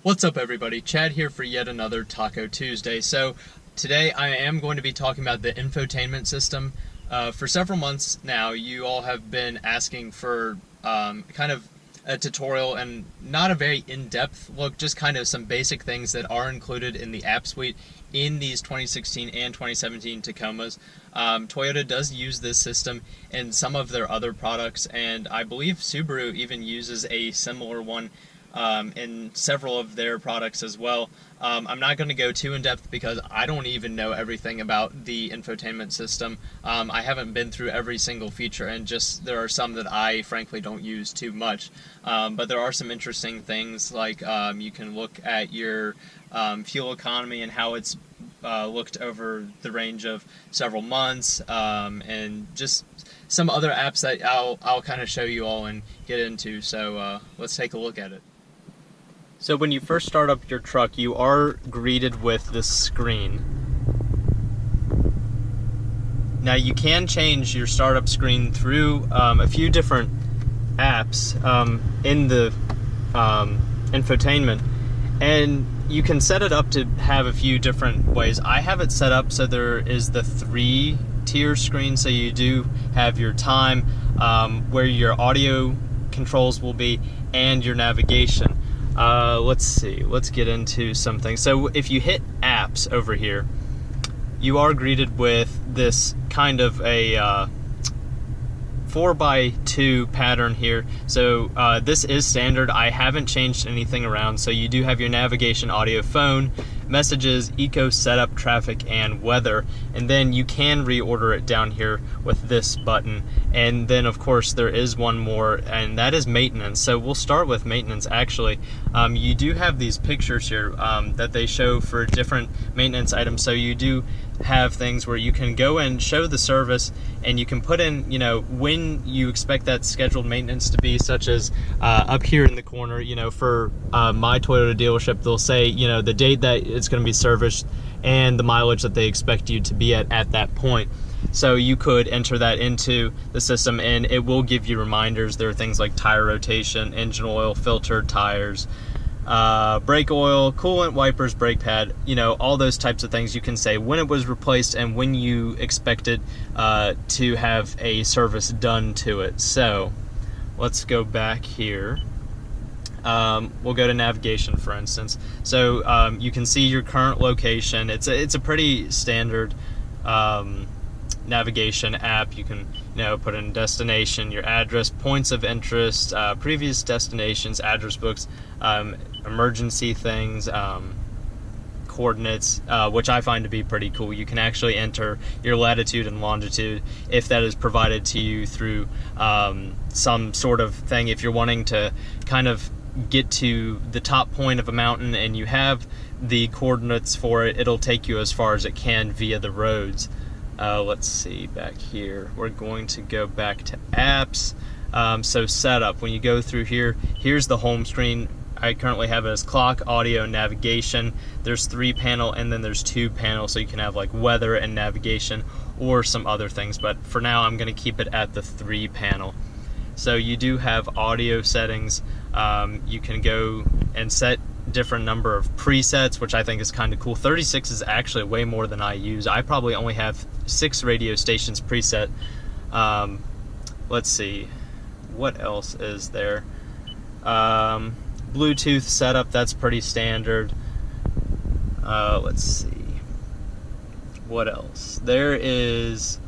What's up, everybody? Chad here for yet another Taco Tuesday. So today I am going to be talking about the infotainment system. For several months now, you all have been asking for kind of a tutorial and not a very in-depth look, just kind of some basic things that are included in the app suite in these 2016 and 2017 Tacomas. Toyota does use this system in some of their other products, and I believe Subaru even uses a similar one in several of their products as well. I'm not going to go too in depth because I don't even know everything about the infotainment system. I haven't been through every single feature, and just there are some that I frankly don't use too much. But there are some interesting things like you can look at your fuel economy and how it's looked over the range of several months, and just some other apps that I'll kind of show you all and get into. So let's take a look at it. So when you first start up your truck, you are greeted with this screen. Now you can change your startup screen through a few different apps in the infotainment, and you can set it up to have a few different ways. I have it set up so there is the 3-tier screen, so you do have your time, where your audio controls will be, and your navigation. Let's see, let's get into something. So if you hit apps over here, you are greeted with this kind of a 4x2 pattern here. So this is standard. I haven't changed anything around. So you do have your navigation, audio, phone, messages, eco, setup, traffic, and weather. And then you can reorder it down here with this button. And then of course there is one more, and that is maintenance. So we'll start with maintenance actually. You do have these pictures here that they show for different maintenance items. So you do have things where you can go and show the service, and you can put in, you know, when you expect that scheduled maintenance to be, such as up here in the corner, you know, for my Toyota dealership, they'll say, you know, the date that it's going to be serviced and the mileage that they expect you to be at that point. So you could enter that into the system, and it will give you reminders. There are things like tire rotation, engine oil, filter, tires, brake oil, coolant, wipers, brake pad, you know, all those types of things. You can say when it was replaced and when you expect it to have a service done to it. So let's go back here. We'll go to navigation, for instance. So you can see your current location. It's a pretty standard navigation app. You can, you know, put in destination, your address, points of interest, previous destinations, address books, emergency things, coordinates, which I find to be pretty cool. You can actually enter your latitude and longitude if that is provided to you through some sort of thing. If you're wanting to kind of get to the top point of a mountain and you have the coordinates for it, it'll take you as far as it can via the roads. Let's see, back here, we're going to go back to apps. So setup, when you go through here, here's the home screen. I currently have it as clock, audio, navigation. There's 3 panel, and then there's 2 panel, so you can have like weather and navigation or some other things, but for now I'm going to keep it at the 3 panel. So you do have audio settings. You can go and set different number of presets, which I think is kind of cool. 36 is actually way more than I use. I probably only have 6 radio stations preset. Let's see, what else is there? Bluetooth setup, that's pretty standard. Let's see, what else? There is,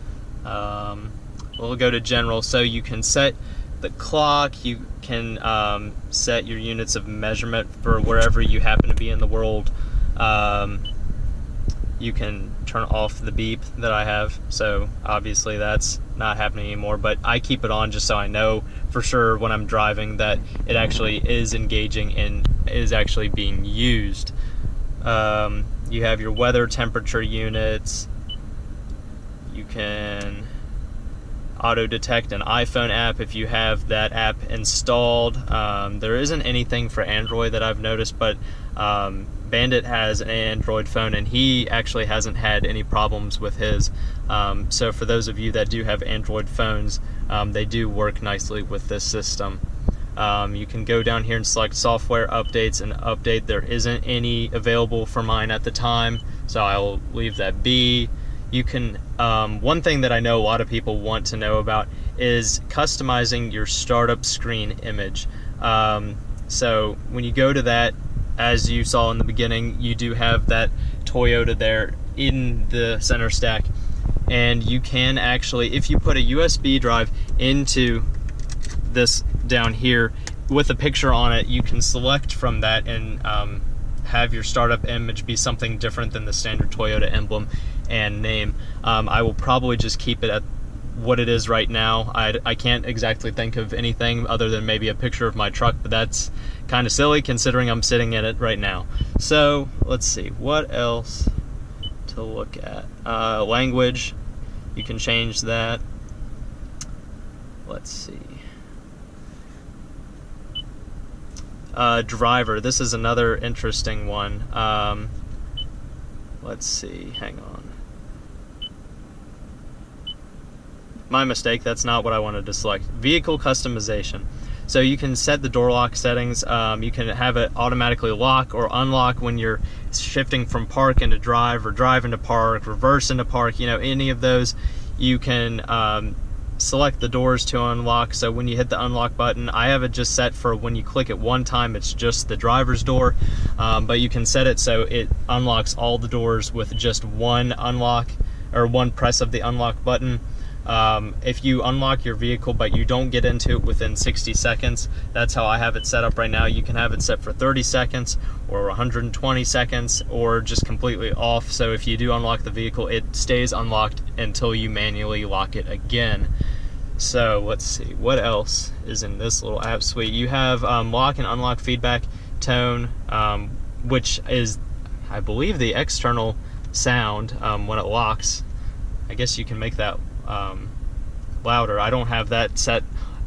we'll go to general. So you can set the clock, you can set your units of measurement for wherever you happen to be in the world. You can turn off the beep that I have, so obviously that's not happening anymore, but I keep it on just so I know for sure when I'm driving that it actually is engaging and is actually being used. You have your weather, temperature units. You can auto detect an iPhone app if you have that app installed. There isn't anything for Android that I've noticed, but Bandit has an Android phone and he actually hasn't had any problems with his. So for those of you that do have Android phones, they do work nicely with this system. You can go down here and select software updates and update. There isn't any available for mine at the time, so I'll leave that be. You can, one thing that I know a lot of people want to know about is customizing your startup screen image. So when you go to that, as you saw in the beginning, you do have that Toyota there in the center stack. And you can actually, if you put a USB drive into this down here with a picture on it, you can select from that and have your startup image be something different than the standard Toyota emblem and name. I will probably just keep it at what it is right now. I can't exactly think of anything other than maybe a picture of my truck, but that's kind of silly considering I'm sitting in it right now. So let's see, what else to look at? Language, you can change that. Let's see. Driver, this is another interesting one. Let's see, hang on. My mistake, that's not what I wanted to select. Vehicle customization. So you can set the door lock settings. You can have it automatically lock or unlock when you're shifting from park into drive or drive into park, reverse into park, any of those. You can select the doors to unlock. So when you hit the unlock button, I have it just set for when you click it one time, it's just the driver's door. But you can set it so it unlocks all the doors with just one unlock or one press of the unlock button. If you unlock your vehicle but you don't get into it within 60 seconds, that's how I have it set up right now. You can have it set for 30 seconds or 120 seconds or just completely off. So if you do unlock the vehicle, it stays unlocked until you manually lock it again. So let's see, what else is in this little app suite? You have lock and unlock feedback tone, which is, I believe, the external sound when it locks. I guess you can make that louder. I don't have that set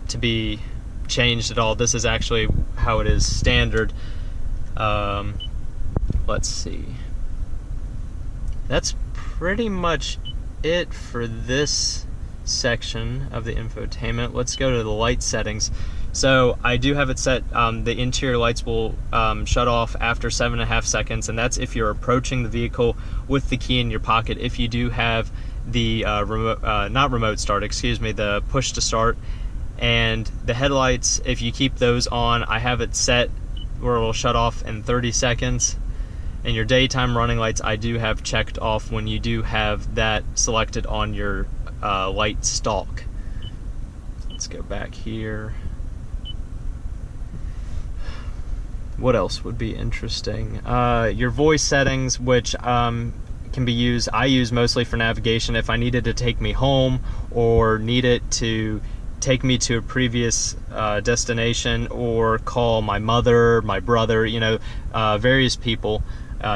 to be changed at all. This is actually how it is standard. Let's see. That's pretty much it for this section of the infotainment. Let's go to the light settings. So I do have it set, the interior lights will shut off after 7.5 seconds, and that's if you're approaching the vehicle with the key in your pocket. If you do have the the push to start, and the headlights, if you keep those on, I have it set where it will shut off in 30 seconds. And your daytime running lights, I do have checked off when you do have that selected on your light stalk. Let's go back here. What else would be interesting? Your voice settings, which can be used, I use mostly for navigation. If I needed to take me home or need it to take me to a previous destination or call my mother, my brother, various people,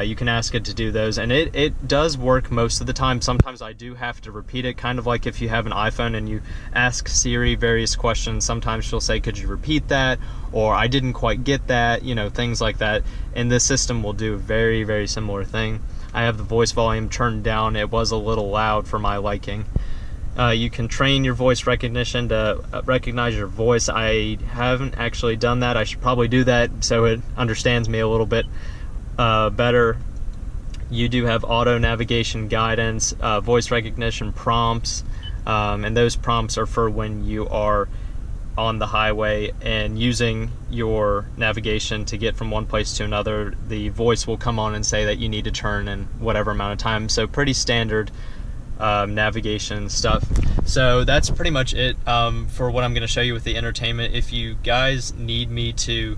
you can ask it to do those, and it does work most of the time. Sometimes I do have to repeat it, kind of like if you have an iPhone and you ask Siri various questions, sometimes she'll say, could you repeat that, or I didn't quite get that, things like that, and this system will do a very, very similar thing. I have the voice volume turned down. It was a little loud for my liking. You can train your voice recognition to recognize your voice. I haven't actually done that. I should probably do that so it understands me a little bit better. You do have auto navigation guidance, voice recognition prompts, and those prompts are for when you are on the highway and using your navigation to get from one place to another. The voice will come on and say that you need to turn in whatever amount of time. So pretty standard navigation stuff. So that's pretty much it for what I'm going to show you with the entertainment. If you guys need me to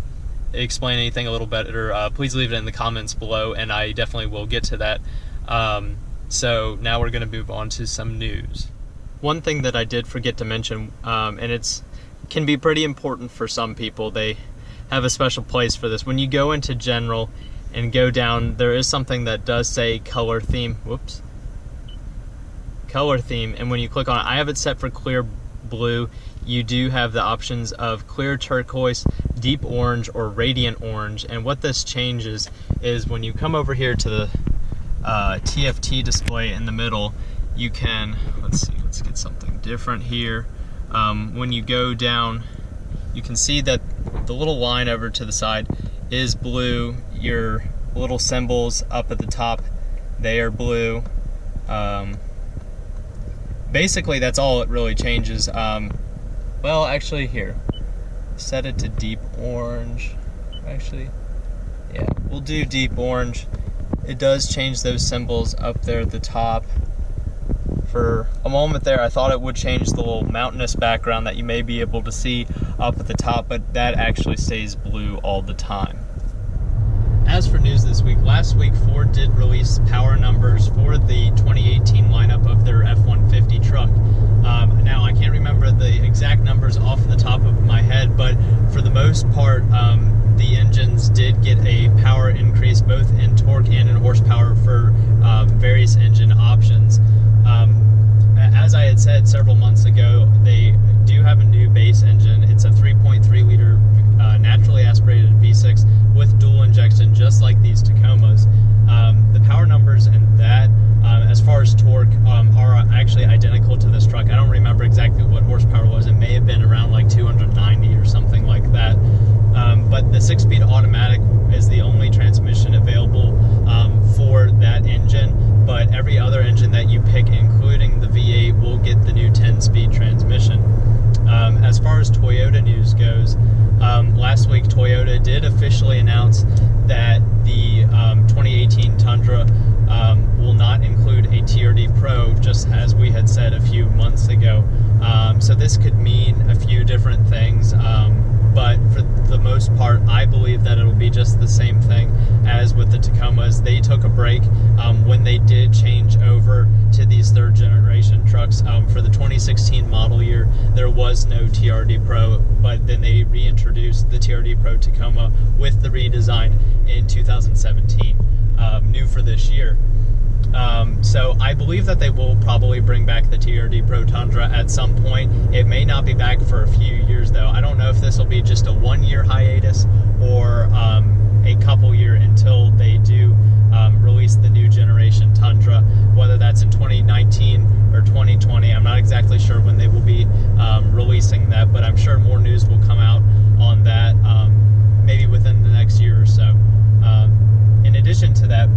explain anything a little better, please leave it in the comments below, and I definitely will get to that. So now we're going to move on to some news. One thing that I did forget to mention, and it's can be pretty important for some people, they have a special place for this. When you go into general and go down, there is something that does say color theme. Whoops. Color theme, and when you click on it, I have it set for clear blue. You do have the options of clear turquoise, deep orange, or radiant orange. And what this changes is when you come over here to the TFT display in the middle, you can, let's get something different here. When you go down, you can see that the little line over to the side is blue. Your little symbols up at the top, they are blue. Basically, that's all it really changes. Well, actually, here, set it to deep orange. Actually, yeah, we'll do deep orange. It does change those symbols up there at the top. For a moment there, I thought it would change the little mountainous background that you may be able to see up at the top, but that actually stays blue all the time. As for news this week, last week Ford did release power numbers for the 2018 lineup of their F-150 truck. Now, I can't remember the exact numbers off the top of my head, but for the most part, the engines did get a power increase both in torque and in horsepower for various engine options. As I had said several months ago, they do have a new base engine. It's a 3.3 liter naturally aspirated V6 with dual injection, just like these Tacomas. The power numbers and that, as far as torque, are actually identical to this truck. I don't remember exactly what horsepower was. It may have been around like 290 or something like that. But the 6-speed automatic is the only transmission available for that engine, but every other engine that you pick, including the V8, will get the new 10-speed transmission. As far as Toyota news goes, last week Toyota did officially announce that the 2018 Tundra will not include a TRD Pro, just as we had said a few months ago. So this could mean a few different things, but for the most part, I believe that it'll be just the same thing as with the Tacomas. They took a break when they did change over to these third generation trucks. For the 2016 model year, there was no TRD Pro, but then they reintroduced the TRD Pro Tacoma with the redesign in 2017, new for this year. So I believe that they will probably bring back the TRD Pro Tundra at some point. It may not be back for a few years, though. I don't know if this will be just a 1-year hiatus or a couple year until they do release the new generation Tundra, whether that's in 2019 or 2020. I'm not exactly sure when they will be releasing that, but I'm sure more news will come out on that maybe within the next year or so. In addition to that,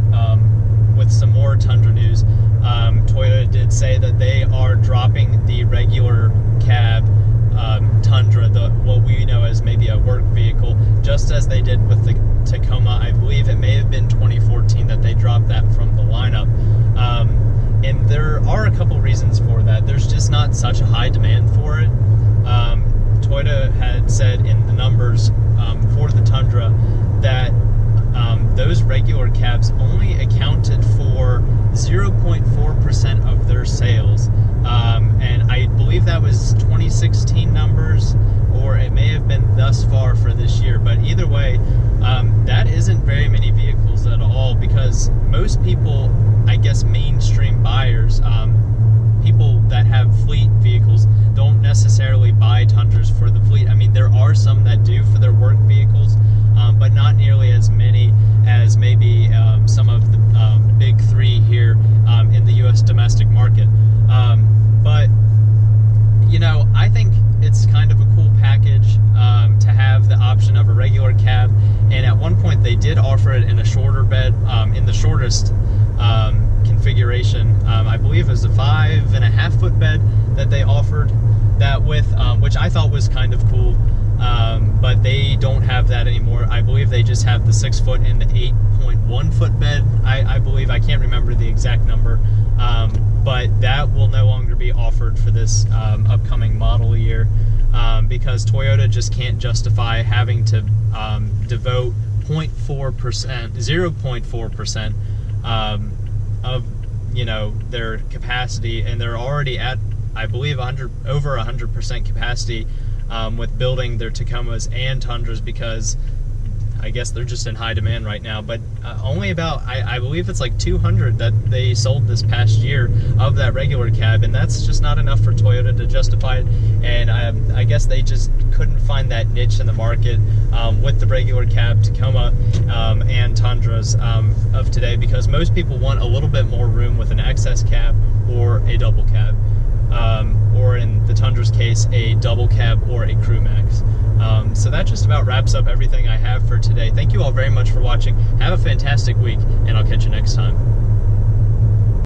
with some more Tundra news, Toyota did say that they are dropping the regular cab Tundra, what we know as maybe a work vehicle, just as they did with the Tacoma. I believe it may have been 2014 that they dropped that from the lineup. And there are a couple reasons for that. There's just not such a high demand for it. Toyota had said in the numbers for the Tundra that those regular cabs only accounted for 0.4% of their sales. And I believe that was 2016 numbers, or it may have been thus far for this year. But either way, that isn't very many vehicles at all, because most people, I guess mainstream buyers, people that have fleet vehicles, don't necessarily buy Tundras for the fleet. I mean, there are some that do for their work vehicles, but not nearly as many as maybe some of the big three here in the U.S. domestic market. But, you know, I think it's kind of a cool package to have the option of a regular cab. And at one point they did offer it in a shorter bed, in the shortest configuration. I believe it was a 5.5 foot bed that they offered that with, which I thought was kind of cool. But they don't have that anymore. I believe they just have the 6 foot and the 8.1 foot bed. I believe, I can't remember the exact number, but that will no longer be offered for this upcoming model year, because Toyota just can't justify having to devote 0.4% of, you know, their capacity, and they're already at, I believe, over 100% capacity with building their Tacomas and Tundras, because I guess they're just in high demand right now. But only about, I believe it's like 200 that they sold this past year of that regular cab, and that's just not enough for Toyota to justify it. And I guess they just couldn't find that niche in the market with the regular cab Tacoma and Tundras of today, because most people want a little bit more room with an XS cab or a double cab. Or in the Tundra's case, a double cab or a crew max. So that just about wraps up everything I have for today. Thank you all very much for watching. Have a fantastic week, and I'll catch you next time.